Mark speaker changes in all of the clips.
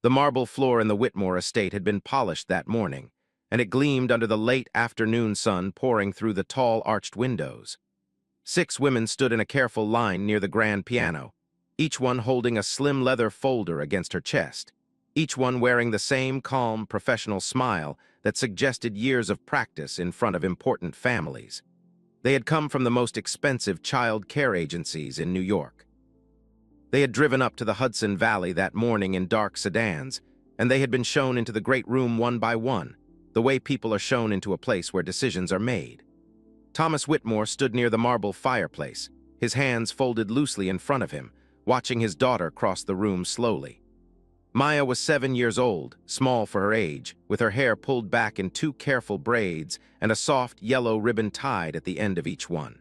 Speaker 1: The marble floor in the Whitmore estate had been polished that morning, and it gleamed under the late afternoon sun pouring through the tall arched windows. 6 women stood in a careful line near the grand piano, each one holding a slim leather folder against her chest, each one wearing the same calm, professional smile that suggested years of practice in front of important families. They had come from the most expensive child care agencies in New York. They had driven up to the Hudson Valley that morning in dark sedans, and they had been shown into the great room one by one, the way people are shown into a place where decisions are made. Thomas Whitmore stood near the marble fireplace, his hands folded loosely in front of him, watching his daughter cross the room slowly. Maya was 7 years old, small for her age, with her hair pulled back in 2 careful braids and a soft yellow ribbon tied at the end of each one.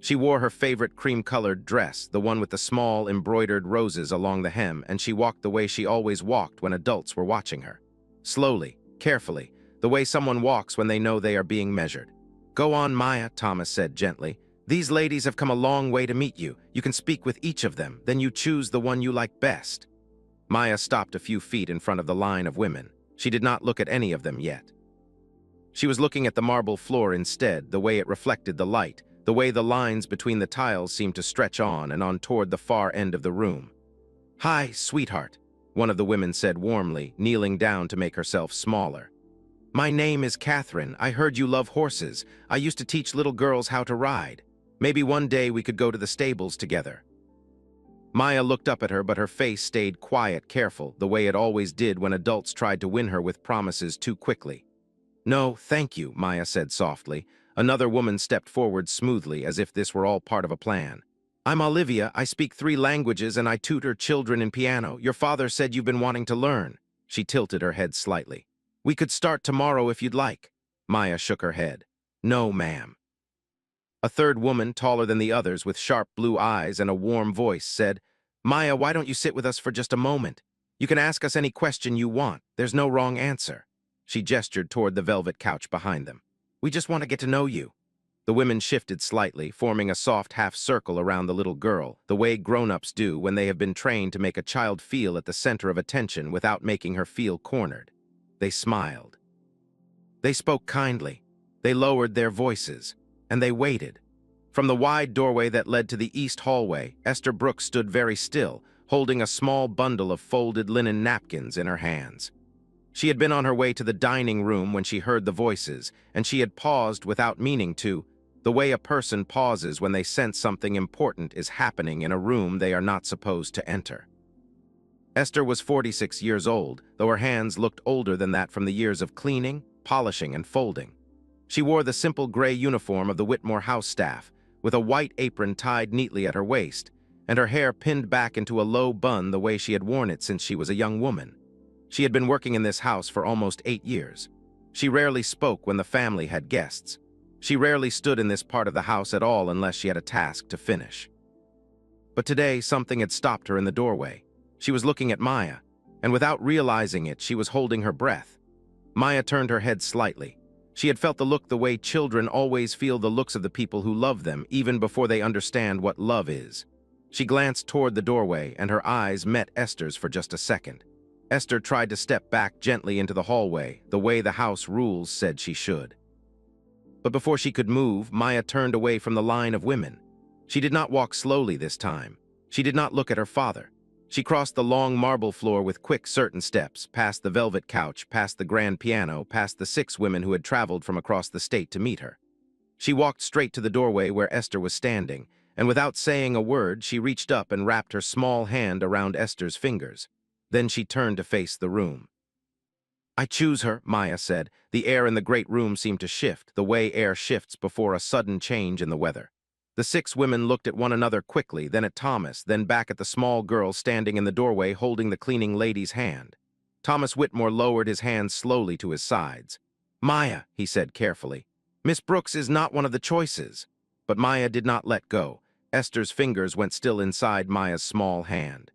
Speaker 1: She wore her favorite cream-colored dress, the one with the small embroidered roses along the hem, and she walked the way she always walked when adults were watching her. Slowly, carefully, the way someone walks when they know they are being measured. "Go on, Maya," Thomas said gently. "These ladies have come a long way to meet you. You can speak with each of them, then you choose the one you like best." Maya stopped a few feet in front of the line of women. She did not look at any of them yet. She was looking at the marble floor instead, the way it reflected the light, the way the lines between the tiles seemed to stretch on and on toward the far end of the room. "Hi, sweetheart," one of the women said warmly, kneeling down to make herself smaller. "My name is Catherine. I heard you love horses. I used to teach little girls how to ride. Maybe one day we could go to the stables together." Maya looked up at her, but her face stayed quiet, careful, the way it always did when adults tried to win her with promises too quickly. "No, thank you," Maya said softly. Another woman stepped forward smoothly, as if this were all part of a plan. "I'm Olivia. I speak 3 languages and I tutor children in piano. Your father said you've been wanting to learn." She tilted her head slightly. "We could start tomorrow if you'd like." Maya shook her head. "No, ma'am." A third woman, taller than the others, with sharp blue eyes and a warm voice, said, "Maya, why don't you sit with us for just a moment? You can ask us any question you want. There's no wrong answer." She gestured toward the velvet couch behind them. "We just want to get to know you." The women shifted slightly, forming a soft half-circle around the little girl, the way grown-ups do when they have been trained to make a child feel at the center of attention without making her feel cornered. They smiled. They spoke kindly. They lowered their voices. And they waited. From the wide doorway that led to the east hallway, Esther Brooks stood very still, holding a small bundle of folded linen napkins in her hands. She had been on her way to the dining room when she heard the voices, and she had paused without meaning to, the way a person pauses when they sense something important is happening in a room they are not supposed to enter. Esther was 46 years old, though her hands looked older than that from the years of cleaning, polishing, and folding. She wore the simple gray uniform of the Whitmore house staff, with a white apron tied neatly at her waist, and her hair pinned back into a low bun the way she had worn it since she was a young woman. She had been working in this house for almost 8 years. She rarely spoke when the family had guests. She rarely stood in this part of the house at all unless she had a task to finish. But today, something had stopped her in the doorway. She was looking at Maya, and without realizing it, she was holding her breath. Maya turned her head slightly. She had felt the look the way children always feel the looks of the people who love them, even before they understand what love is. She glanced toward the doorway, and her eyes met Esther's for just a second. Esther tried to step back gently into the hallway, the way the house rules said she should. But before she could move, Maya turned away from the line of women. She did not walk slowly this time. She did not look at her father. She crossed the long marble floor with quick, certain steps, past the velvet couch, past the grand piano, past the 6 women who had traveled from across the state to meet her. She walked straight to the doorway where Esther was standing, and without saying a word, she reached up and wrapped her small hand around Esther's fingers. Then she turned to face the room. "I choose her," Maya said. The air in the great room seemed to shift, the way air shifts before a sudden change in the weather. The 6 women looked at one another quickly, then at Thomas, then back at the small girl standing in the doorway holding the cleaning lady's hand. Thomas Whitmore lowered his hands slowly to his sides. "Maya," he said carefully, "Miss Brooks is not one of the choices." But Maya did not let go. Esther's fingers went still inside Maya's small hand.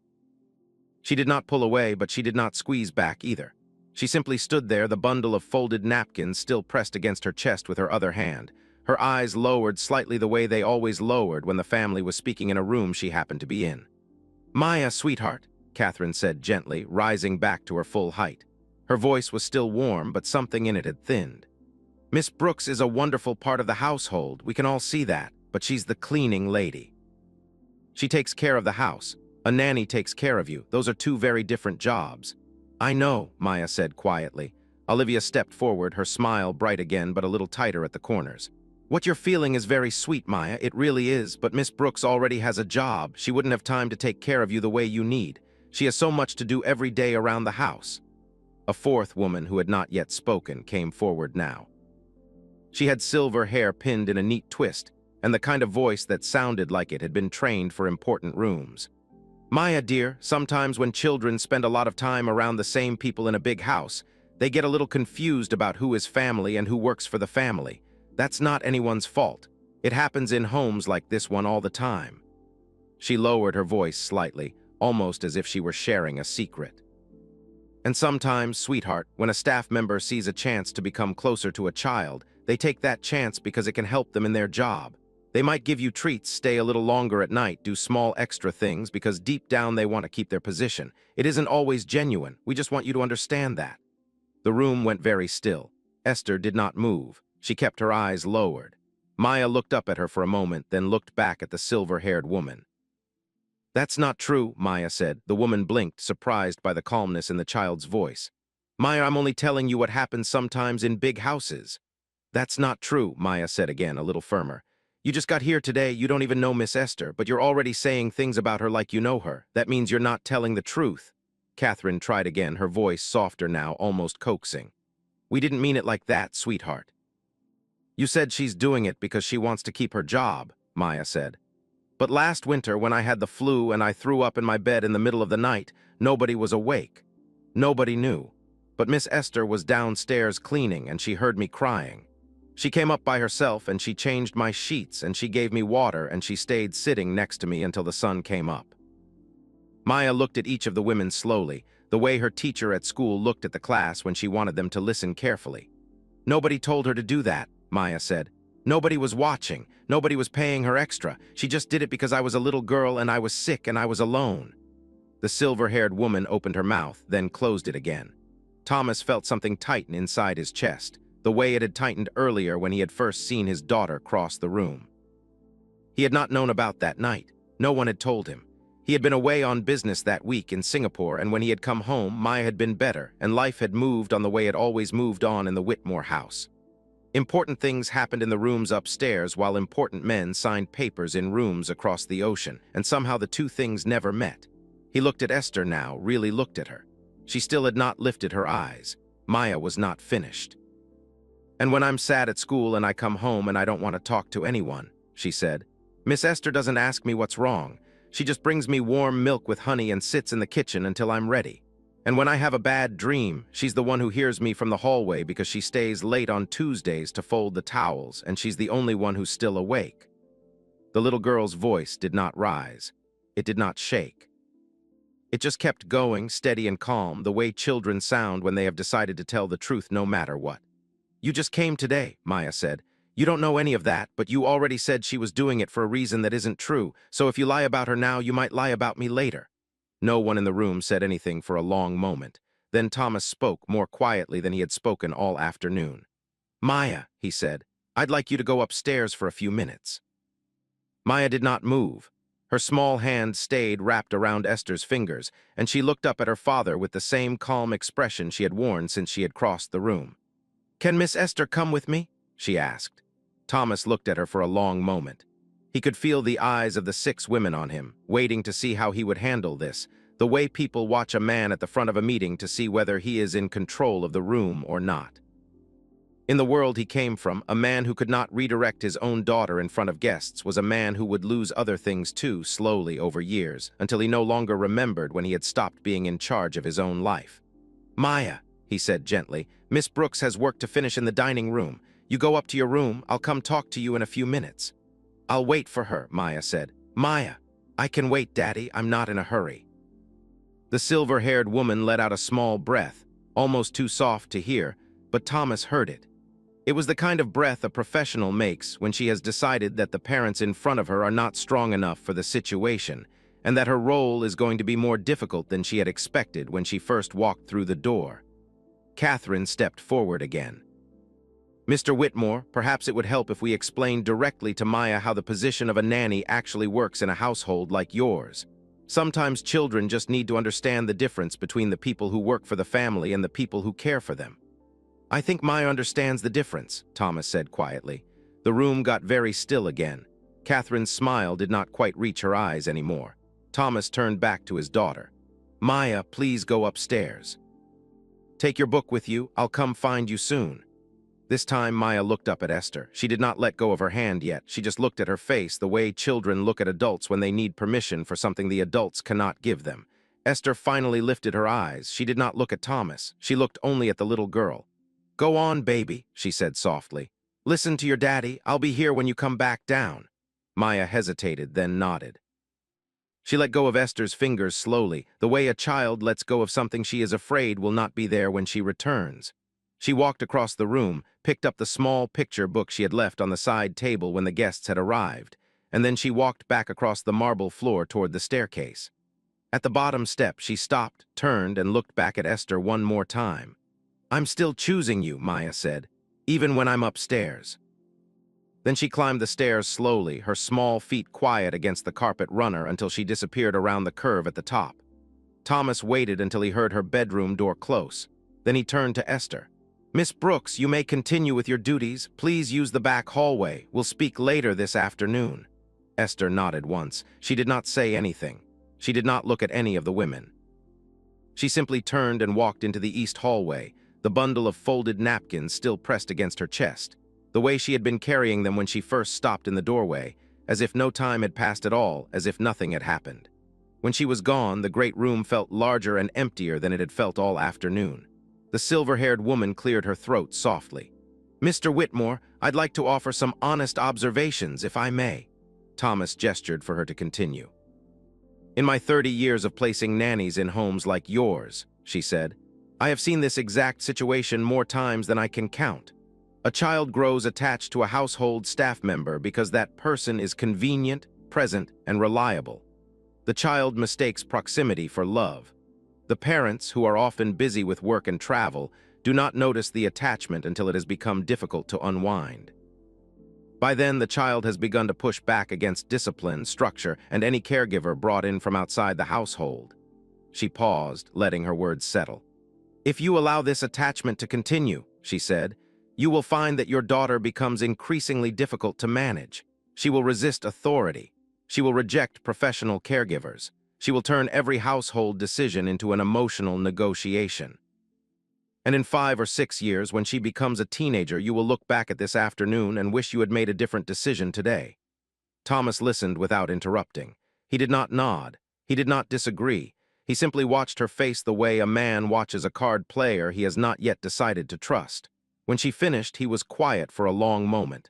Speaker 1: She did not pull away, but she did not squeeze back either. She simply stood there, the bundle of folded napkins still pressed against her chest with her other hand. Her eyes lowered slightly the way they always lowered when the family was speaking in a room she happened to be in. "Maya, sweetheart, Catherine said gently, rising back to her full height. Her voice was still warm, but something in it had thinned. Miss Brooks is a wonderful part of the household, we can all see that, but she's the cleaning lady. She takes care of the house. A nanny takes care of you. Those are two very different jobs. I know, Maya said quietly. Olivia stepped forward, her smile bright again but a little tighter at the corners. What you're feeling is very sweet, Maya, it really is, but Miss Brooks already has a job. She wouldn't have time to take care of you the way you need. She has so much to do every day around the house. A fourth woman who had not yet spoken came forward now. She had silver hair pinned in a neat twist, and the kind of voice that sounded like it had been trained for important rooms. Maya, dear, sometimes when children spend a lot of time around the same people in a big house, they get a little confused about who is family and who works for the family. That's not anyone's fault. It happens in homes like this one all the time. She lowered her voice slightly, almost as if she were sharing a secret. And sometimes, sweetheart, when a staff member sees a chance to become closer to a child, they take that chance because it can help them in their job. They might give you treats, stay a little longer at night, do small extra things because deep down they want to keep their position. It isn't always genuine. We just want you to understand that. The room went very still. Esther did not move. She kept her eyes lowered. Maya looked up at her for a moment, then looked back at the silver-haired woman. That's not true, Maya said. The woman blinked, surprised by the calmness in the child's voice. Maya, I'm only telling you what happens sometimes in big houses. That's not true, Maya said again, a little firmer. You just got here today, you don't even know Miss Esther, but you're already saying things about her like you know her. That means you're not telling the truth. Catherine tried again, her voice softer now, almost coaxing. We didn't mean it like that, sweetheart. You said she's doing it because she wants to keep her job, Maya said. But last winter, when I had the flu and I threw up in my bed in the middle of the night, nobody was awake. Nobody knew. But Miss Esther was downstairs cleaning and she heard me crying. She came up by herself and she changed my sheets and she gave me water and she stayed sitting next to me until the sun came up. Maya looked at each of the women slowly, the way her teacher at school looked at the class when she wanted them to listen carefully. Nobody told her to do that, Maya said. Nobody was watching. Nobody was paying her extra. She just did it because I was a little girl and I was sick and I was alone. The silver-haired woman opened her mouth, then closed it again. Thomas felt something tighten inside his chest, the way it had tightened earlier when he had first seen his daughter cross the room. He had not known about that night. No one had told him. He had been away on business that week in Singapore, and when he had come home, Maya had been better, and life had moved on the way it always moved on in the Whitmore house. Important things happened in the rooms upstairs while important men signed papers in rooms across the ocean, and somehow the two things never met. He looked at Esther now, really looked at her. She still had not lifted her eyes. Maya was not finished. And when I'm sad at school and I come home and I don't want to talk to anyone, she said, Miss Esther doesn't ask me what's wrong. She just brings me warm milk with honey and sits in the kitchen until I'm ready. And when I have a bad dream, she's the one who hears me from the hallway because she stays late on Tuesdays to fold the towels, and she's the only one who's still awake. The little girl's voice did not rise. It did not shake. It just kept going, steady and calm, the way children sound when they have decided to tell the truth no matter what. You just came today, Maya said. You don't know any of that, but you already said she was doing it for a reason that isn't true, so if you lie about her now, you might lie about me later. No one in the room said anything for a long moment. Then Thomas spoke more quietly than he had spoken all afternoon. Maya, he said, I'd like you to go upstairs for a few minutes. Maya did not move. Her small hand stayed wrapped around Esther's fingers, and she looked up at her father with the same calm expression she had worn since she had crossed the room. Can Miss Esther come with me? She asked. Thomas looked at her for a long moment. He could feel the eyes of the 6 women on him, waiting to see how he would handle this, the way people watch a man at the front of a meeting to see whether he is in control of the room or not. In the world he came from, a man who could not redirect his own daughter in front of guests was a man who would lose other things too slowly over years, until he no longer remembered when he had stopped being in charge of his own life. Maya, he said gently, Miss Brooks has work to finish in the dining room. You go up to your room, I'll come talk to you in a few minutes. I'll wait for her, Maya said. Maya, I can wait, Daddy, I'm not in a hurry. The silver-haired woman let out a small breath, almost too soft to hear, but Thomas heard it. It was the kind of breath a professional makes when she has decided that the parents in front of her are not strong enough for the situation, and that her role is going to be more difficult than she had expected when she first walked through the door. Catherine stepped forward again. Mr. Whitmore, perhaps it would help if we explained directly to Maya how the position of a nanny actually works in a household like yours. Sometimes children just need to understand the difference between the people who work for the family and the people who care for them. I think Maya understands the difference, Thomas said quietly. The room got very still again. Catherine's smile did not quite reach her eyes anymore. Thomas turned back to his daughter. Maya, please go upstairs. Take your book with you. I'll come find you soon. This time, Maya looked up at Esther. She did not let go of her hand yet. She just looked at her face the way children look at adults when they need permission for something the adults cannot give them. Esther finally lifted her eyes. She did not look at Thomas. She looked only at the little girl. Go on, baby, she said softly. Listen to your daddy. I'll be here when you come back down. Maya hesitated, then nodded. She let go of Esther's fingers slowly, the way a child lets go of something she is afraid will not be there when she returns. She walked across the room, picked up the small picture book she had left on the side table when the guests had arrived, and then she walked back across the marble floor toward the staircase. At the bottom step, she stopped, turned, and looked back at Esther one more time. I'm still choosing you, Maya said, even when I'm upstairs. Then she climbed the stairs slowly, her small feet quiet against the carpet runner until she disappeared around the curve at the top. Thomas waited until he heard her bedroom door close. Then he turned to Esther. Miss Brooks, you may continue with your duties. Please use the back hallway. We'll speak later this afternoon. Esther nodded once. She did not say anything. She did not look at any of the women. She simply turned and walked into the east hallway, the bundle of folded napkins still pressed against her chest, the way she had been carrying them when she first stopped in the doorway, as if no time had passed at all, as if nothing had happened. When she was gone, the great room felt larger and emptier than it had felt all afternoon. The silver-haired woman cleared her throat softly. Mr. Whitmore, I'd like to offer some honest observations, if I may. Thomas gestured for her to continue. In my 30 years of placing nannies in homes like yours, she said, I have seen this exact situation more times than I can count. A child grows attached to a household staff member because that person is convenient, present, and reliable. The child mistakes proximity for love. The parents, who are often busy with work and travel, do not notice the attachment until it has become difficult to unwind. By then, the child has begun to push back against discipline, structure, and any caregiver brought in from outside the household. She paused, letting her words settle. If you allow this attachment to continue, she said, you will find that your daughter becomes increasingly difficult to manage. She will resist authority. She will reject professional caregivers. She will turn every household decision into an emotional negotiation. And in 5 or 6 years, when she becomes a teenager, you will look back at this afternoon and wish you had made a different decision today. Thomas listened without interrupting. He did not nod. He did not disagree. He simply watched her face the way a man watches a card player he has not yet decided to trust. When she finished, he was quiet for a long moment.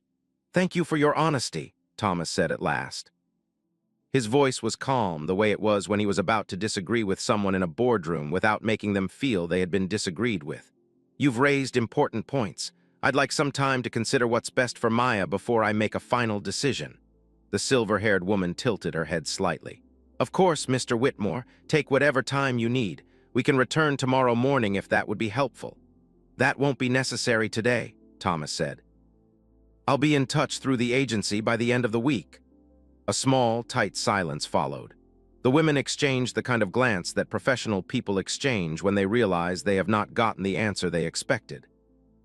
Speaker 1: Thank you for your honesty, Thomas said at last. His voice was calm, the way it was when he was about to disagree with someone in a boardroom without making them feel they had been disagreed with. You've raised important points. I'd like some time to consider what's best for Maya before I make a final decision. The silver-haired woman tilted her head slightly. Of course, Mr. Whitmore, take whatever time you need. We can return tomorrow morning if that would be helpful. That won't be necessary today, Thomas said. I'll be in touch through the agency by the end of the week. A small, tight silence followed. The women exchanged the kind of glance that professional people exchange when they realize they have not gotten the answer they expected.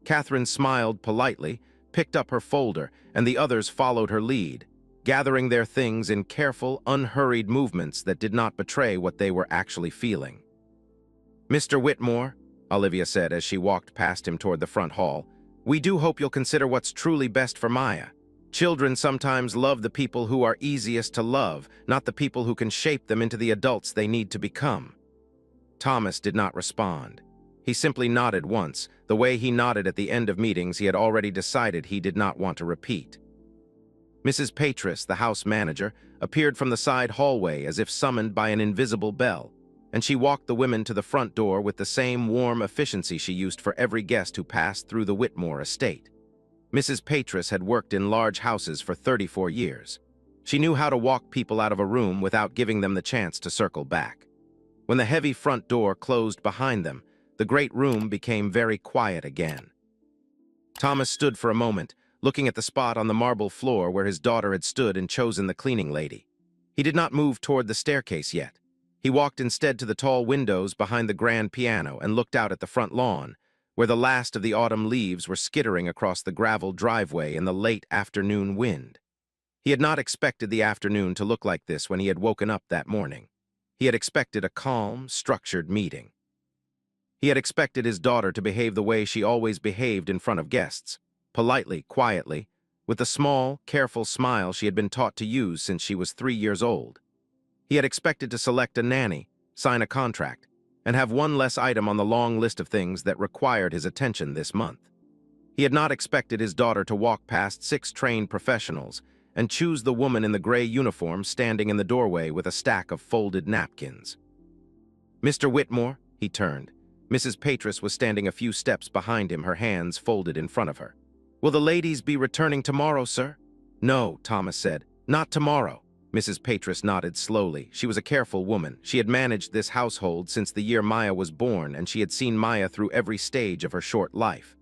Speaker 1: Catherine smiled politely, picked up her folder, and the others followed her lead, gathering their things in careful, unhurried movements that did not betray what they were actually feeling. Mr. Whitmore, Olivia said as she walked past him toward the front hall, we do hope you'll consider what's truly best for Maya. Children sometimes love the people who are easiest to love, not the people who can shape them into the adults they need to become. Thomas did not respond. He simply nodded once, the way he nodded at the end of meetings he had already decided he did not want to repeat. Mrs. Patris, the house manager, appeared from the side hallway as if summoned by an invisible bell, and she walked the women to the front door with the same warm efficiency she used for every guest who passed through the Whitmore estate. Mrs. Patris had worked in large houses for 34 years. She knew how to walk people out of a room without giving them the chance to circle back. When the heavy front door closed behind them, the great room became very quiet again. Thomas stood for a moment, looking at the spot on the marble floor where his daughter had stood and chosen the cleaning lady. He did not move toward the staircase yet. He walked instead to the tall windows behind the grand piano and looked out at the front lawn, where the last of the autumn leaves were skittering across the gravel driveway in the late afternoon wind. He had not expected the afternoon to look like this when he had woken up that morning. He had expected a calm, structured meeting. He had expected his daughter to behave the way she always behaved in front of guests, politely, quietly, with the small, careful smile she had been taught to use since she was 3 years old. He had expected to select a nanny, sign a contract, and have one less item on the long list of things that required his attention this month. He had not expected his daughter to walk past 6 trained professionals and choose the woman in the gray uniform standing in the doorway with a stack of folded napkins. "Mr. Whitmore," he turned. Mrs. Patris was standing a few steps behind him, her hands folded in front of her. "Will the ladies be returning tomorrow, sir?" "No," Thomas said. "Not tomorrow." Mrs. Patris nodded slowly. She was a careful woman. She had managed this household since the year Maya was born, and she had seen Maya through every stage of her short life.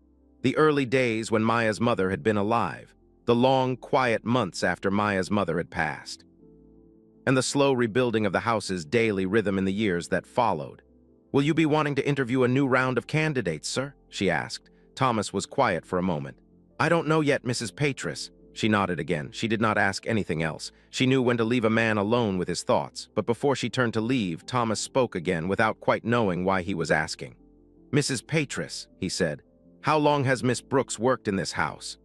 Speaker 1: The early days when Maya's mother had been alive, the long, quiet months after Maya's mother had passed, and the slow rebuilding of the house's daily rhythm in the years that followed. "Will you be wanting to interview a new round of candidates, sir?" she asked. Thomas was quiet for a moment. "I don't know yet, Mrs. Patris." She nodded again. She did not ask anything else. She knew when to leave a man alone with his thoughts, but before she turned to leave, Thomas spoke again without quite knowing why he was asking. "Mrs. Patris," he said, "how long has Miss Brooks worked in this house?"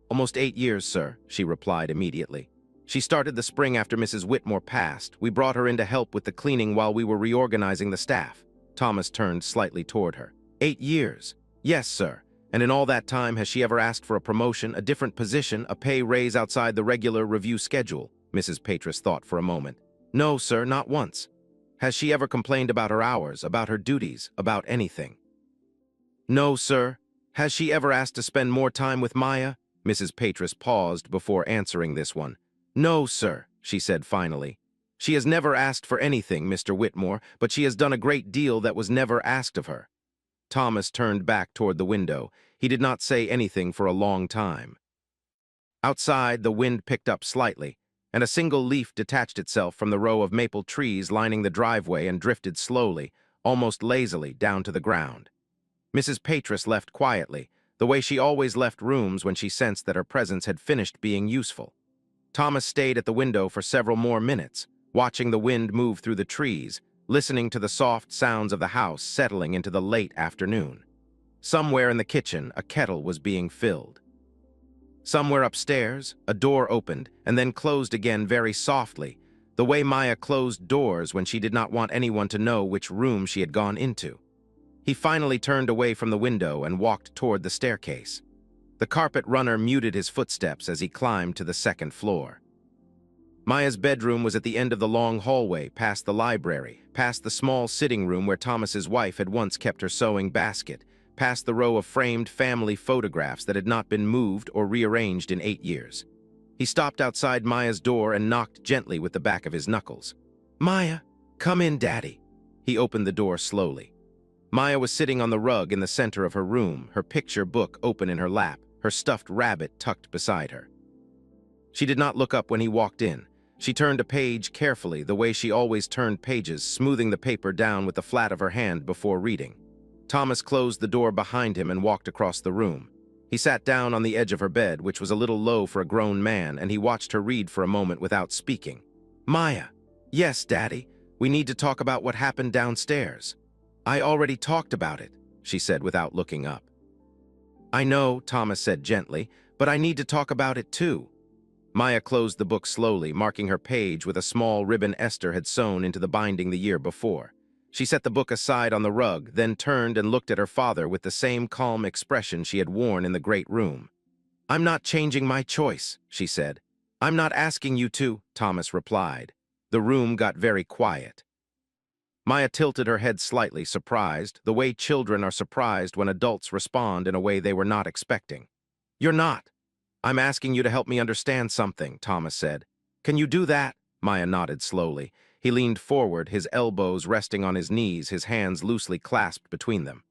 Speaker 1: "Almost 8 years, sir," she replied immediately. "She started the spring after Mrs. Whitmore passed. We brought her in to help with the cleaning while we were reorganizing the staff." Thomas turned slightly toward her. 8 years? "Yes, sir. And in all that time, has she ever asked for a promotion, a different position, a pay raise outside the regular review schedule?" Mrs. Patris thought for a moment. "No, sir, not once." "Has she ever complained about her hours, about her duties, about anything?" "No, sir." "Has she ever asked to spend more time with Maya?" Mrs. Patris paused before answering this one. "No, sir," she said finally. "She has never asked for anything, Mr. Whitmore, but she has done a great deal that was never asked of her." Thomas turned back toward the window. He did not say anything for a long time. Outside, the wind picked up slightly, and a single leaf detached itself from the row of maple trees lining the driveway and drifted slowly, almost lazily, down to the ground. Mrs. Patris left quietly, the way she always left rooms when she sensed that her presence had finished being useful. Thomas stayed at the window for several more minutes, watching the wind move through the trees, listening to the soft sounds of the house settling into the late afternoon. Somewhere in the kitchen, a kettle was being filled. Somewhere upstairs, a door opened and then closed again very softly, the way Maya closed doors when she did not want anyone to know which room she had gone into. He finally turned away from the window and walked toward the staircase. The carpet runner muted his footsteps as he climbed to the second floor. Maya's bedroom was at the end of the long hallway, past the library, past the small sitting room where Thomas's wife had once kept her sewing basket, past the row of framed family photographs that had not been moved or rearranged in 8 years. He stopped outside Maya's door and knocked gently with the back of his knuckles. "Maya, come in, Daddy." He opened the door slowly. Maya was sitting on the rug in the center of her room, her picture book open in her lap, her stuffed rabbit tucked beside her. She did not look up when he walked in. She turned a page carefully, the way she always turned pages, smoothing the paper down with the flat of her hand before reading. Thomas closed the door behind him and walked across the room. He sat down on the edge of her bed, which was a little low for a grown man, and he watched her read for a moment without speaking. "Maya." "Yes, Daddy. We need to talk about what happened downstairs." "I already talked about it," she said without looking up. "I know," Thomas said gently, "but I need to talk about it too." Maya closed the book slowly, marking her page with a small ribbon Esther had sewn into the binding the year before. She set the book aside on the rug, then turned and looked at her father with the same calm expression she had worn in the great room. "I'm not changing my choice," she said. "I'm not asking you to," Thomas replied. The room got very quiet. Maya tilted her head slightly, surprised, the way children are surprised when adults respond in a way they were not expecting. "You're not. I'm asking you to help me understand something," Thomas said. Can you do that? Maya nodded slowly. He leaned forward, his elbows resting on his knees, his hands loosely clasped between them.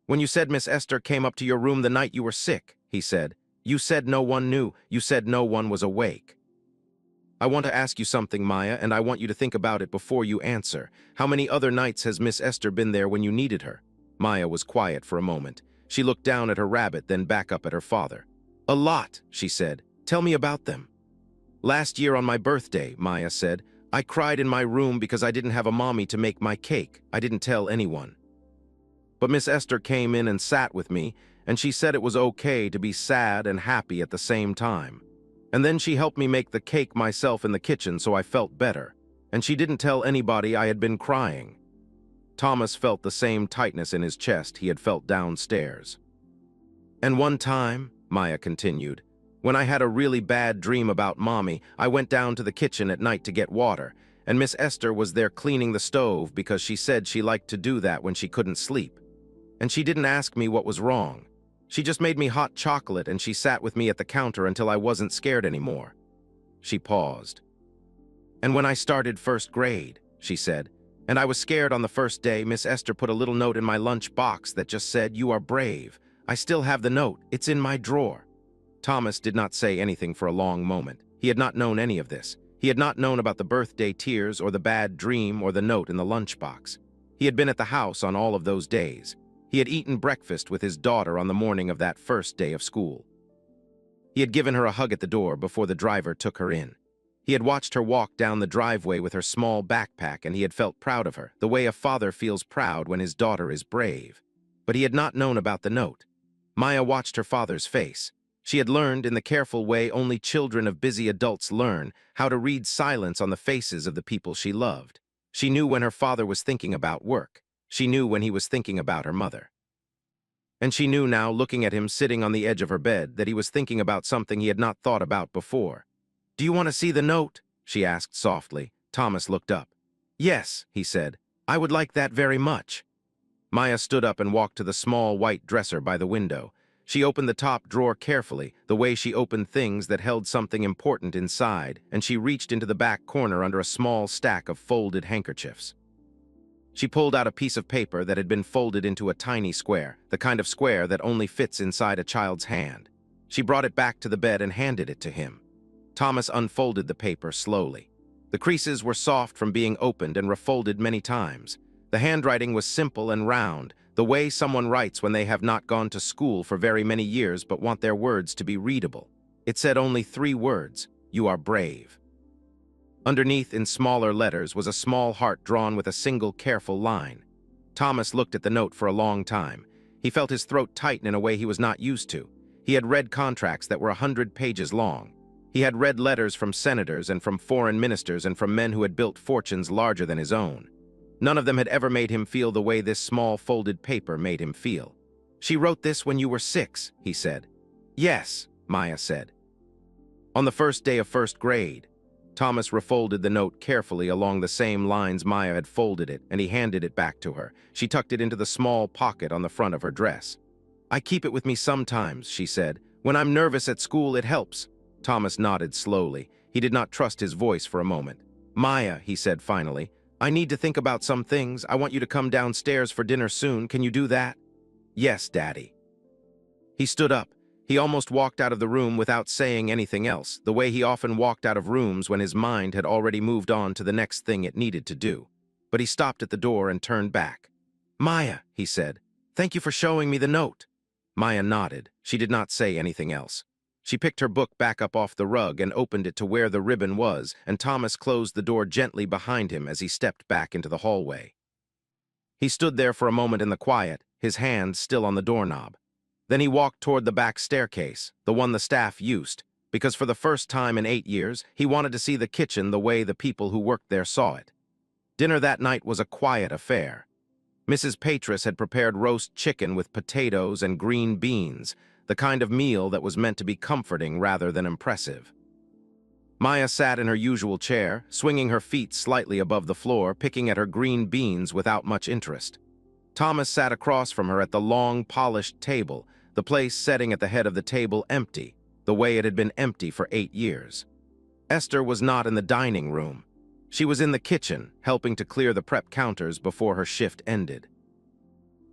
Speaker 1: When you said Miss Esther came up to your room the night you were sick, he said, you said no one knew, you said no one was awake. I want to ask you something, Maya, and I want you to think about it before you answer. How many other nights has Miss Esther been there when you needed her? Maya was quiet for a moment. She looked down at her rabbit, then back up at her father. A lot, she said. Tell me about them. Last year on my birthday, Maya said, I cried in my room because I didn't have a mommy to make my cake. I didn't tell anyone. But Miss Esther came in and sat with me, and she said it was okay to be sad and happy at the same time. And then she helped me make the cake myself in the kitchen so I felt better. And she didn't tell anybody I had been crying. Thomas felt the same tightness in his chest he had felt downstairs. And one time, Maya continued, when I had a really bad dream about Mommy, I went down to the kitchen at night to get water, and Miss Esther was there cleaning the stove because she said she liked to do that when she couldn't sleep. And she didn't ask me what was wrong. She just made me hot chocolate and she sat with me at the counter until I wasn't scared anymore. She paused. And when I started first grade, she said, and I was scared on the first day, Miss Esther put a little note in my lunch box that just said, "You are brave." I still have the note. It's in my drawer. Thomas did not say anything for a long moment. He had not known any of this. He had not known about the birthday tears or the bad dream or the note in the lunchbox. He had been at the house on all of those days. He had eaten breakfast with his daughter on the morning of that first day of school. He had given her a hug at the door before the driver took her in. He had watched her walk down the driveway with her small backpack, and he had felt proud of her, the way a father feels proud when his daughter is brave. But he had not known about the note. Maya watched her father's face. She had learned, in the careful way only children of busy adults learn, how to read silence on the faces of the people she loved. She knew when her father was thinking about work. She knew when he was thinking about her mother. And she knew now, looking at him sitting on the edge of her bed, that he was thinking about something he had not thought about before. "Do you want to see the note?" she asked softly. Thomas looked up. "Yes," he said. "I would like that very much." Maya stood up and walked to the small white dresser by the window. She opened the top drawer carefully, the way she opened things that held something important inside, and she reached into the back corner under a small stack of folded handkerchiefs. She pulled out a piece of paper that had been folded into a tiny square, the kind of square that only fits inside a child's hand. She brought it back to the bed and handed it to him. Thomas unfolded the paper slowly. The creases were soft from being opened and refolded many times. The handwriting was simple and round, the way someone writes when they have not gone to school for very many years but want their words to be readable. It said only 3 words: "You are brave." Underneath, in smaller letters, was a small heart drawn with a single careful line. Thomas looked at the note for a long time. He felt his throat tighten in a way he was not used to. He had read contracts that were 100 pages long. He had read letters from senators and from foreign ministers and from men who had built fortunes larger than his own. None of them had ever made him feel the way this small folded paper made him feel. "She wrote this when you were 6, he said. "Yes," Maya said. "On the first day of first grade." Thomas refolded the note carefully along the same lines Maya had folded it, and he handed it back to her. She tucked it into the small pocket on the front of her dress. "I keep it with me sometimes," she said. "When I'm nervous at school, it helps." Thomas nodded slowly. He did not trust his voice for a moment. "Maya," he said finally, "I need to think about some things. I want you to come downstairs for dinner soon. Can you do that?" "Yes, Daddy." He stood up. He almost walked out of the room without saying anything else, the way he often walked out of rooms when his mind had already moved on to the next thing it needed to do. But he stopped at the door and turned back. "Maya," he said, "thank you for showing me the note." Maya nodded. She did not say anything else. She picked her book back up off the rug and opened it to where the ribbon was, and Thomas closed the door gently behind him as he stepped back into the hallway. He stood there for a moment in the quiet, his hand still on the doorknob. Then he walked toward the back staircase, the one the staff used, because for the first time in 8 years, he wanted to see the kitchen the way the people who worked there saw it. Dinner that night was a quiet affair. Mrs. Patris had prepared roast chicken with potatoes and green beans, the kind of meal that was meant to be comforting rather than impressive. Maya sat in her usual chair, swinging her feet slightly above the floor, picking at her green beans without much interest. Thomas sat across from her at the long, polished table, the place setting at the head of the table empty, the way it had been empty for 8 years. Esther was not in the dining room. She was in the kitchen, helping to clear the prep counters before her shift ended.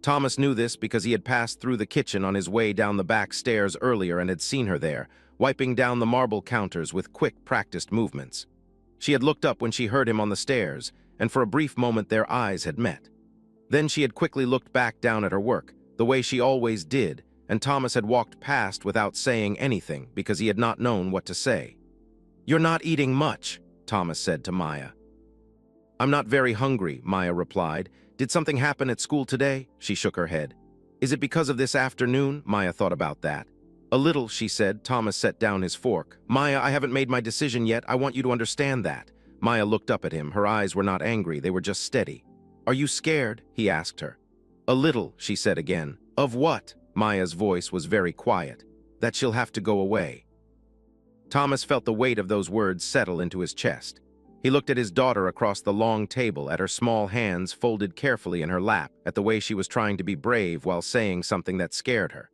Speaker 1: Thomas knew this because he had passed through the kitchen on his way down the back stairs earlier and had seen her there, wiping down the marble counters with quick, practiced movements. She had looked up when she heard him on the stairs, and for a brief moment their eyes had met. Then she had quickly looked back down at her work, the way she always did, and Thomas had walked past without saying anything because he had not known what to say. "You're not eating much," Thomas said to Maya. "I'm not very hungry," Maya replied. "Did something happen at school today?" She shook her head. "Is it because of this afternoon?" Maya thought about that. "A little," she said. Thomas set down his fork. "Maya, I haven't made my decision yet. I want you to understand that." Maya looked up at him. Her eyes were not angry. They were just steady. "Are you scared?" he asked her. "A little," she said again. "Of what?" Maya's voice was very quiet. "That she'll have to go away." Thomas felt the weight of those words settle into his chest. He looked at his daughter across the long table, at her small hands folded carefully in her lap, at the way she was trying to be brave while saying something that scared her.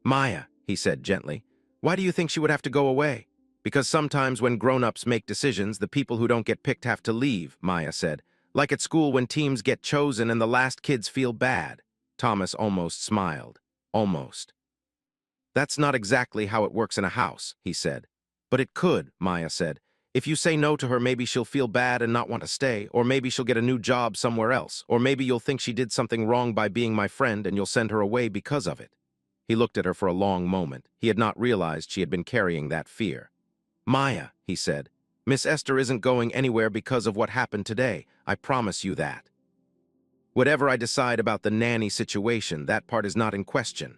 Speaker 1: "Maya," he said gently, "why do you think she would have to go away?" "Because sometimes when grown-ups make decisions, the people who don't get picked have to leave," Maya said. "Like at school when teams get chosen and the last kids feel bad." Thomas almost smiled. Almost. "That's not exactly how it works in a house," he said. "But it could," Maya said. "If you say no to her, maybe she'll feel bad and not want to stay, or maybe she'll get a new job somewhere else, or maybe you'll think she did something wrong by being my friend and you'll send her away because of it." He looked at her for a long moment. He had not realized she had been carrying that fear. "Maya," he said, "Miss Esther isn't going anywhere because of what happened today. I promise you that. Whatever I decide about the nanny situation, that part is not in question."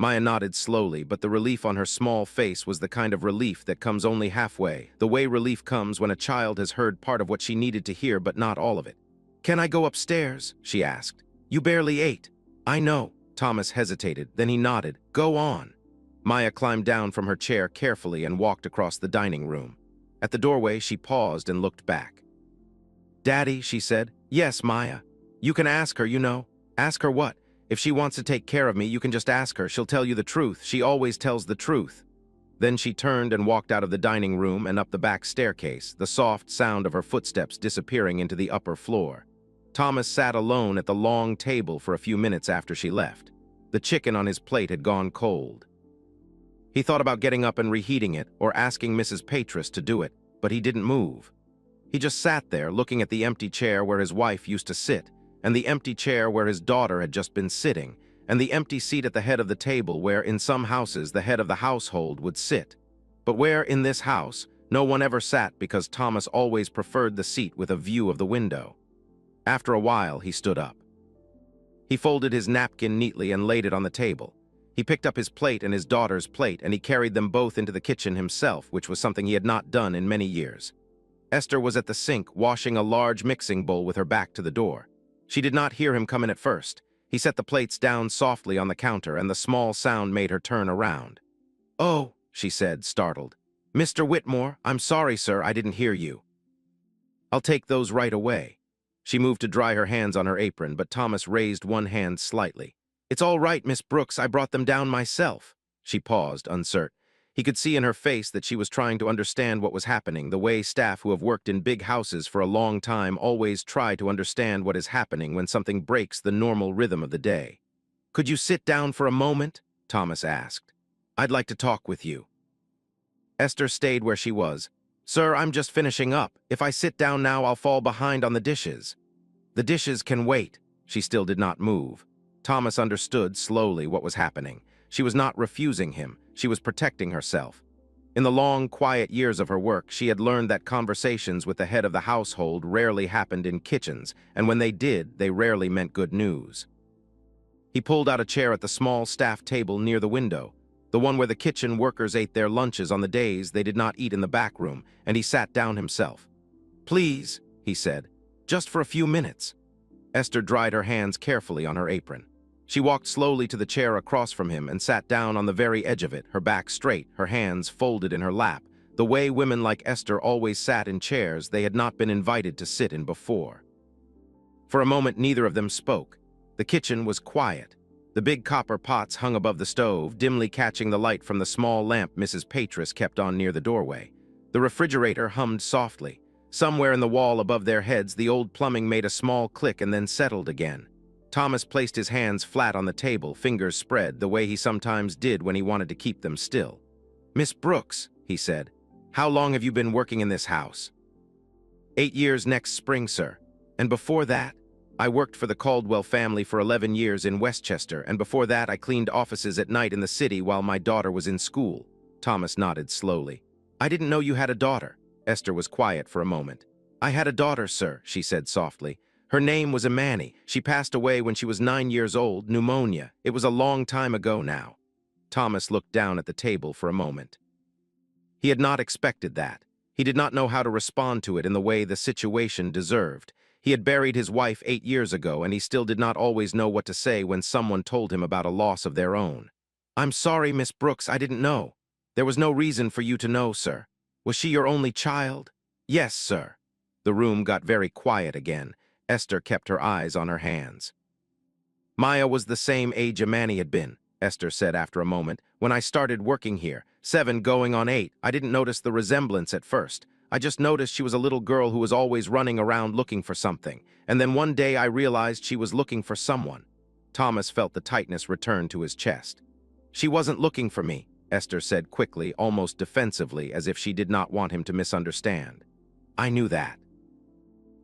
Speaker 1: Maya nodded slowly, but the relief on her small face was the kind of relief that comes only halfway, the way relief comes when a child has heard part of what she needed to hear but not all of it. "Can I go upstairs?" she asked. "You barely ate." "I know." Thomas hesitated, then he nodded. "Go on." Maya climbed down from her chair carefully and walked across the dining room. At the doorway, she paused and looked back. "Daddy," she said. "Yes, Maya. You can ask her, you know." "Ask her what?" "If she wants to take care of me, you can just ask her. She'll tell you the truth. She always tells the truth." Then she turned and walked out of the dining room and up the back staircase, the soft sound of her footsteps disappearing into the upper floor. Thomas sat alone at the long table for a few minutes after she left. The chicken on his plate had gone cold. He thought about getting up and reheating it or asking Mrs. Patris to do it, but he didn't move. He just sat there looking at the empty chair where his wife used to sit, and the empty chair where his daughter had just been sitting, and the empty seat at the head of the table where in some houses the head of the household would sit, but where in this house no one ever sat because Thomas always preferred the seat with a view of the window. After a while, he stood up. He folded his napkin neatly and laid it on the table. He picked up his plate and his daughter's plate, and he carried them both into the kitchen himself, which was something he had not done in many years. Esther was at the sink, washing a large mixing bowl with her back to the door. She did not hear him come in at first. He set the plates down softly on the counter, and the small sound made her turn around. "Oh," she said, startled. "Mr. Whitmore, I'm sorry, sir, I didn't hear you." "I'll take those right away." She moved to dry her hands on her apron, but Thomas raised one hand slightly. "It's all right, Miss Brooks, I brought them down myself." She paused, uncertain. He could see in her face that she was trying to understand what was happening, the way staff who have worked in big houses for a long time always try to understand what is happening when something breaks the normal rhythm of the day. "Could you sit down for a moment?" Thomas asked. "I'd like to talk with you." Esther stayed where she was. "Sir, I'm just finishing up. If I sit down now, I'll fall behind on the dishes." "The dishes can wait." She still did not move. Thomas understood slowly what was happening. She was not refusing him. She was protecting herself. In the long, quiet years of her work, she had learned that conversations with the head of the household rarely happened in kitchens, and when they did, they rarely meant good news. He pulled out a chair at the small staff table near the window, the one where the kitchen workers ate their lunches on the days they did not eat in the back room, and he sat down himself. "Please," he said, "just for a few minutes." Esther dried her hands carefully on her apron. She walked slowly to the chair across from him and sat down on the very edge of it, her back straight, her hands folded in her lap, the way women like Esther always sat in chairs they had not been invited to sit in before. For a moment, neither of them spoke. The kitchen was quiet. The big copper pots hung above the stove, dimly catching the light from the small lamp Mrs. Patris kept on near the doorway. The refrigerator hummed softly. Somewhere in the wall above their heads, the old plumbing made a small click and then settled again. Thomas placed his hands flat on the table, fingers spread, the way he sometimes did when he wanted to keep them still. "Miss Brooks," he said, "how long have you been working in this house?" 8 years next spring, sir. And before that, I worked for the Caldwell family for 11 years in Westchester, and before that I cleaned offices at night in the city while my daughter was in school. Thomas nodded slowly. "I didn't know you had a daughter." Esther was quiet for a moment. "I had a daughter, sir," she said softly. "Her name was Nanny. She passed away when she was 9 years old, pneumonia. It was a long time ago now." Thomas looked down at the table for a moment. He had not expected that. He did not know how to respond to it in the way the situation deserved. He had buried his wife 8 years ago, and he still did not always know what to say when someone told him about a loss of their own. "I'm sorry, Miss Brooks, I didn't know. There was no reason for you to know, sir. Was she your only child?" "Yes, sir." The room got very quiet again. Esther kept her eyes on her hands. "Maya was the same age Amani had been," Esther said after a moment, "when I started working here. 7 going on 8. I didn't notice the resemblance at first. I just noticed she was a little girl who was always running around looking for something. And then one day I realized she was looking for someone." Thomas felt the tightness return to his chest. "She wasn't looking for me," Esther said quickly, almost defensively, as if she did not want him to misunderstand. "I knew that.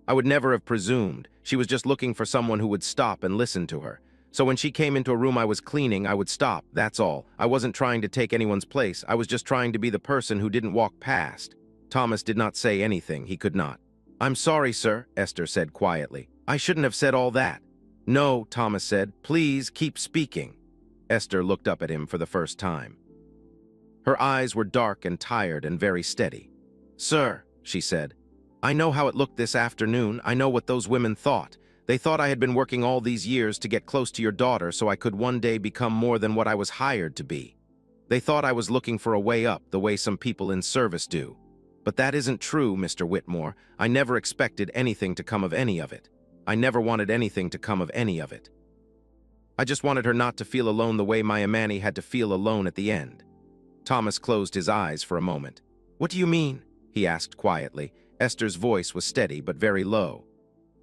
Speaker 1: I would never have presumed. She was just looking for someone who would stop and listen to her. So when she came into a room I was cleaning, I would stop, that's all. I wasn't trying to take anyone's place. I was just trying to be the person who didn't walk past." Thomas did not say anything. He could not. "I'm sorry, sir," Esther said quietly. "I shouldn't have said all that." "No," Thomas said. "Please keep speaking." Esther looked up at him for the first time. Her eyes were dark and tired and very steady. "Sir," she said, "I know how it looked this afternoon. I know what those women thought. They thought I had been working all these years to get close to your daughter so I could one day become more than what I was hired to be. They thought I was looking for a way up, the way some people in service do. But that isn't true, Mr. Whitmore. I never expected anything to come of any of it. I never wanted anything to come of any of it. I just wanted her not to feel alone the way my Amani had to feel alone at the end." Thomas closed his eyes for a moment. "What do you mean?" he asked quietly. Esther's voice was steady but very low.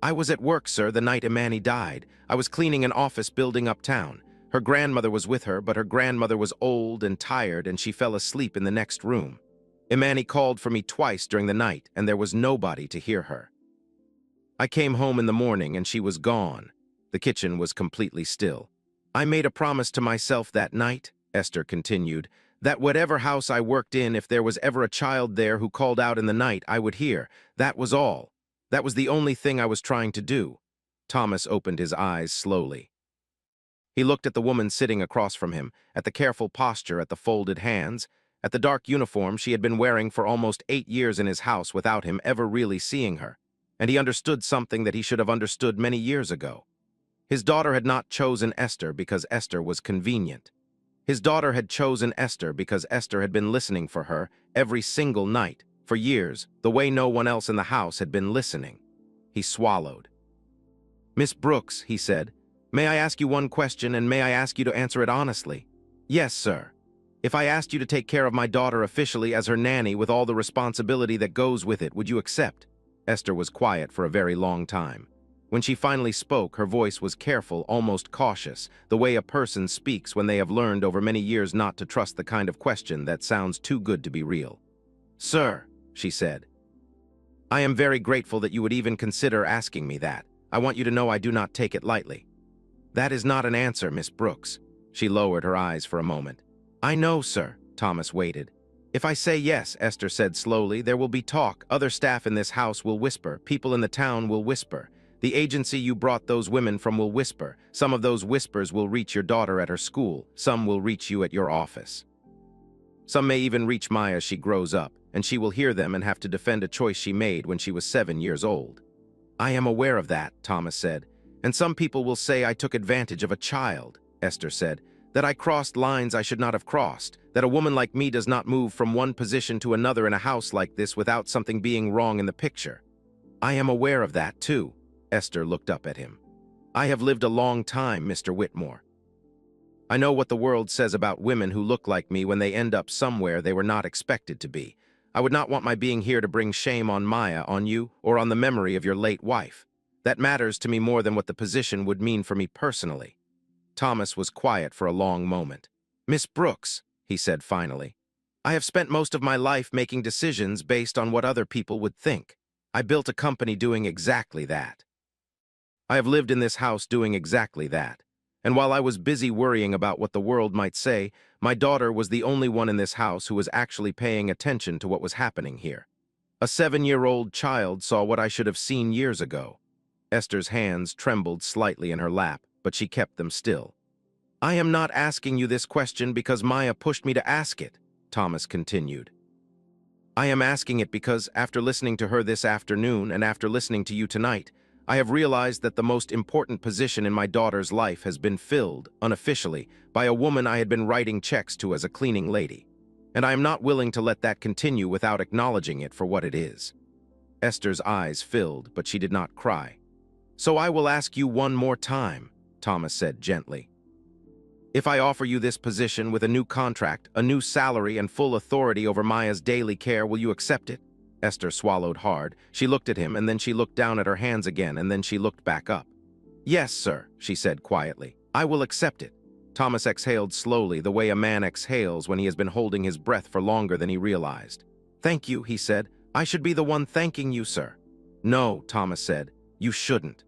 Speaker 1: "I was at work, sir, the night Amani died. I was cleaning an office building uptown. Her grandmother was with her, but her grandmother was old and tired, and she fell asleep in the next room. Amani called for me twice during the night, and there was nobody to hear her. I came home in the morning, and she was gone. The kitchen was completely still. I made a promise to myself that night," Esther continued, "that whatever house I worked in, if there was ever a child there who called out in the night, I would hear. That was all. That was the only thing I was trying to do." Thomas opened his eyes slowly. He looked at the woman sitting across from him, at the careful posture, at the folded hands, at the dark uniform she had been wearing for almost 8 years in his house without him ever really seeing her, and he understood something that he should have understood many years ago. His daughter had not chosen Esther because Esther was convenient. His daughter had chosen Esther because Esther had been listening for her every single night, for years, the way no one else in the house had been listening. He swallowed. "Miss Brooks," he said, "may I ask you one question, and may I ask you to answer it honestly?" "Yes, sir." "If I asked you to take care of my daughter officially as her nanny with all the responsibility that goes with it, would you accept?" Esther was quiet for a very long time. When she finally spoke, her voice was careful, almost cautious, the way a person speaks when they have learned over many years not to trust the kind of question that sounds too good to be real. "Sir," she said, "I am very grateful that you would even consider asking me that. I want you to know I do not take it lightly." "That is not an answer, Miss Brooks." She lowered her eyes for a moment. "I know, sir." Thomas waited. "If I say yes," Esther said slowly, "there will be talk. Other staff in this house will whisper. People in the town will whisper. The agency you brought those women from will whisper. Some of those whispers will reach your daughter at her school. Some will reach you at your office. Some may even reach Maya as she grows up, and she will hear them and have to defend a choice she made when she was 7 years old." "I am aware of that," Thomas said. "And some people will say I took advantage of a child," Esther said, "that I crossed lines I should not have crossed, that a woman like me does not move from one position to another in a house like this without something being wrong in the picture. I am aware of that, too." Esther looked up at him. "I have lived a long time, Mr. Whitmore. I know what the world says about women who look like me when they end up somewhere they were not expected to be. I would not want my being here to bring shame on Maya, on you, or on the memory of your late wife. That matters to me more than what the position would mean for me personally." Thomas was quiet for a long moment. "Miss Brooks," he said finally, "I have spent most of my life making decisions based on what other people would think. I built a company doing exactly that. I have lived in this house doing exactly that. And while I was busy worrying about what the world might say, my daughter was the only one in this house who was actually paying attention to what was happening here. A 7-year-old child saw what I should have seen years ago." Esther's hands trembled slightly in her lap, but she kept them still. "I am not asking you this question because Maya pushed me to ask it," Thomas continued. "I am asking it because, after listening to her this afternoon and after listening to you tonight, I have realized that the most important position in my daughter's life has been filled, unofficially, by a woman I had been writing checks to as a cleaning lady. And I am not willing to let that continue without acknowledging it for what it is." Esther's eyes filled, but she did not cry. "So I will ask you one more time," Thomas said gently. "If I offer you this position with a new contract, a new salary, and full authority over Maya's daily care, will you accept it?" Esther swallowed hard. She looked at him, and then she looked down at her hands again, and then she looked back up. "Yes, sir," she said quietly. "I will accept it." Thomas exhaled slowly, the way a man exhales when he has been holding his breath for longer than he realized. "Thank you," he said. "I should be the one thanking you, sir." "No," Thomas said. "You shouldn't."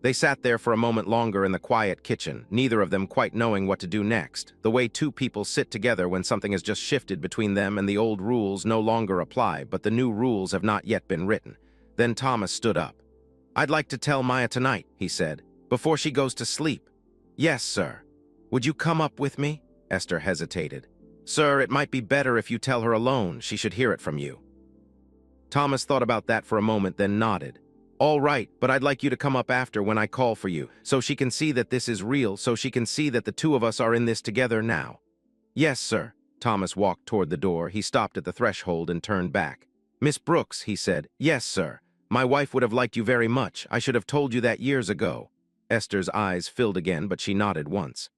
Speaker 1: They sat there for a moment longer in the quiet kitchen, neither of them quite knowing what to do next, the way two people sit together when something has just shifted between them and the old rules no longer apply, but the new rules have not yet been written. Then Thomas stood up. "I'd like to tell Maya tonight," he said, "before she goes to sleep." "Yes, sir." "Would you come up with me?" Esther hesitated. "Sir, it might be better if you tell her alone. She should hear it from you." Thomas thought about that for a moment, then nodded. "All right, but I'd like you to come up after when I call for you, so she can see that this is real, so she can see that the two of us are in this together now." "Yes, sir." Thomas walked toward the door. He stopped at the threshold and turned back. "Miss Brooks," he said. "Yes, sir. My wife would have liked you very much. I should have told you that years ago." Esther's eyes filled again, but she nodded once.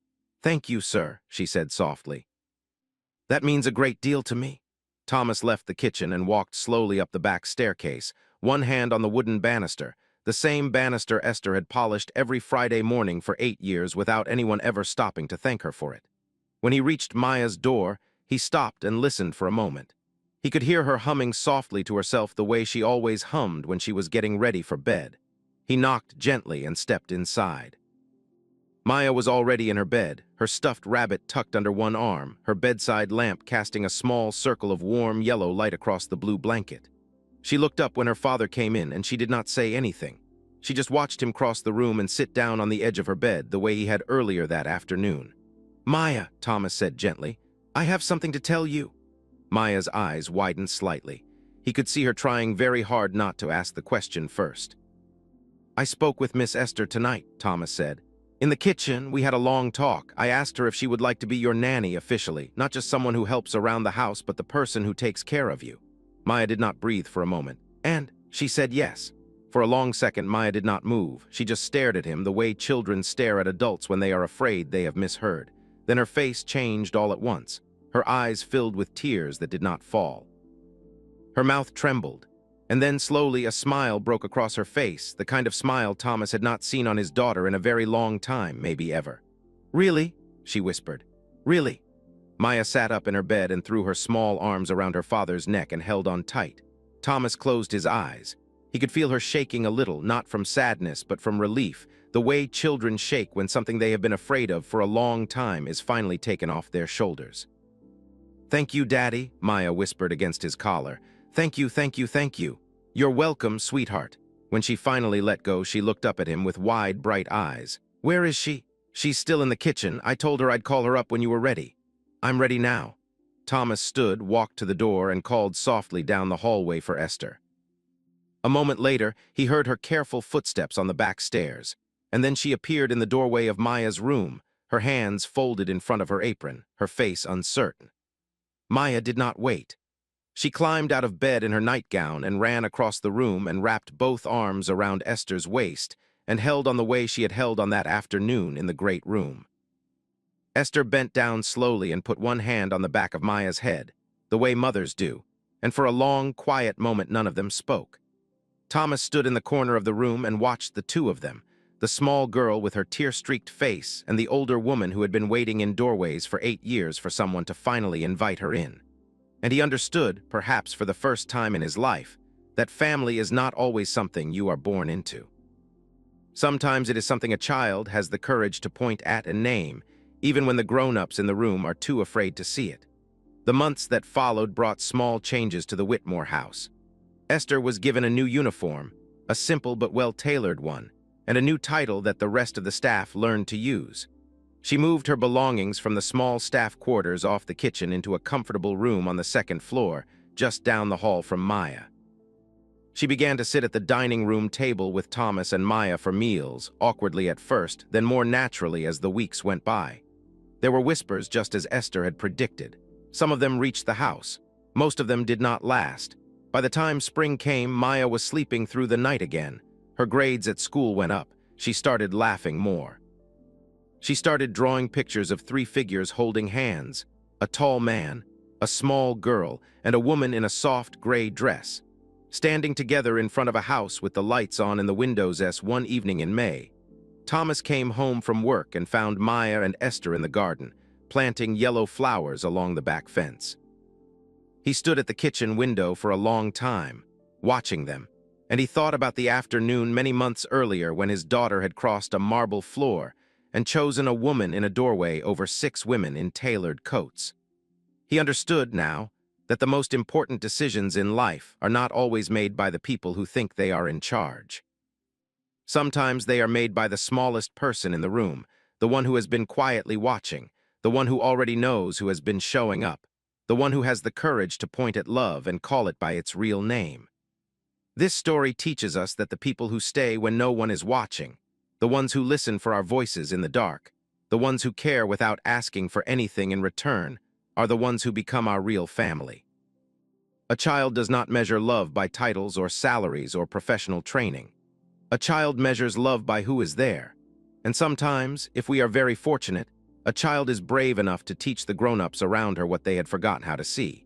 Speaker 1: "Thank you, sir," she said softly. "That means a great deal to me." Thomas left the kitchen and walked slowly up the back staircase, one hand on the wooden banister, the same banister Esther had polished every Friday morning for 8 years without anyone ever stopping to thank her for it. When he reached Maya's door, he stopped and listened for a moment. He could hear her humming softly to herself the way she always hummed when she was getting ready for bed. He knocked gently and stepped inside. Maya was already in her bed, her stuffed rabbit tucked under one arm, her bedside lamp casting a small circle of warm yellow light across the blue blanket. She looked up when her father came in, and she did not say anything. She just watched him cross the room and sit down on the edge of her bed the way he had earlier that afternoon. "Maya," Thomas said gently, "I have something to tell you." Maya's eyes widened slightly. He could see her trying very hard not to ask the question first. "I spoke with Miss Esther tonight," Thomas said. "In the kitchen, we had a long talk. I asked her if she would like to be your nanny officially, not just someone who helps around the house, but the person who takes care of you." Maya did not breathe for a moment, and she said yes. For a long second, Maya did not move. She just stared at him the way children stare at adults when they are afraid they have misheard. Then her face changed all at once. Her eyes filled with tears that did not fall. Her mouth trembled, and then slowly a smile broke across her face, the kind of smile Thomas had not seen on his daughter in a very long time, maybe ever. "Really?" she whispered. "Really?" Maya sat up in her bed and threw her small arms around her father's neck and held on tight. Thomas closed his eyes. He could feel her shaking a little, not from sadness, but from relief, the way children shake when something they have been afraid of for a long time is finally taken off their shoulders. "Thank you, Daddy," Maya whispered against his collar. "Thank you, thank you, thank you. You're welcome, sweetheart." When she finally let go, she looked up at him with wide, bright eyes. "Where is she?" "She's still in the kitchen. I told her I'd call her up when you were ready." "I'm ready now." Thomas stood, walked to the door, and called softly down the hallway for Esther. A moment later, he heard her careful footsteps on the back stairs, and then she appeared in the doorway of Maya's room, her hands folded in front of her apron, her face uncertain. Maya did not wait. She climbed out of bed in her nightgown and ran across the room and wrapped both arms around Esther's waist and held on the way she had held on that afternoon in the great room. Esther bent down slowly and put one hand on the back of Maya's head, the way mothers do. and for a long, quiet moment none of them spoke. Thomas stood in the corner of the room and watched the two of them, the small girl with her tear-streaked face and the older woman who had been waiting in doorways for 8 years for someone to finally invite her in. And he understood, perhaps for the first time in his life, that family is not always something you are born into. Sometimes it is something a child has the courage to point at and name, even when the grown-ups in the room are too afraid to see it. The months that followed brought small changes to the Whitmore house. Esther was given a new uniform, a simple but well-tailored one, and a new title that the rest of the staff learned to use. She moved her belongings from the small staff quarters off the kitchen into a comfortable room on the second floor, just down the hall from Maya. She began to sit at the dining room table with Thomas and Maya for meals, awkwardly at first, then more naturally as the weeks went by. There were whispers just as Esther had predicted. Some of them reached the house. Most of them did not last. By the time spring came, Maya was sleeping through the night again. Her grades at school went up. She started laughing more. She started drawing pictures of 3 figures holding hands: a tall man, a small girl, and a woman in a soft gray dress, standing together in front of a house with the lights on in the windows. One evening in May, Thomas came home from work and found Maya and Esther in the garden, planting yellow flowers along the back fence. He stood at the kitchen window for a long time, watching them, and he thought about the afternoon many months earlier when his daughter had crossed a marble floor and chosen a woman in a doorway over 6 women in tailored coats. He understood now that the most important decisions in life are not always made by the people who think they are in charge. Sometimes they are made by the smallest person in the room, the one who has been quietly watching, the one who already knows who has been showing up, the one who has the courage to point at love and call it by its real name. This story teaches us that the people who stay when no one is watching, the ones who listen for our voices in the dark, the ones who care without asking for anything in return, are the ones who become our real family. A child does not measure love by titles or salaries or professional training. A child measures love by who is there. And sometimes, if we are very fortunate, a child is brave enough to teach the grown-ups around her what they had forgotten how to see.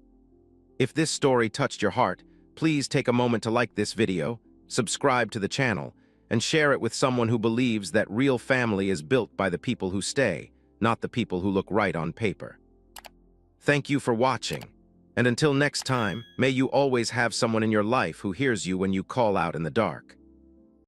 Speaker 1: If this story touched your heart, please take a moment to like this video, subscribe to the channel, and share it with someone who believes that real family is built by the people who stay, not the people who look right on paper. Thank you for watching, and until next time, may you always have someone in your life who hears you when you call out in the dark.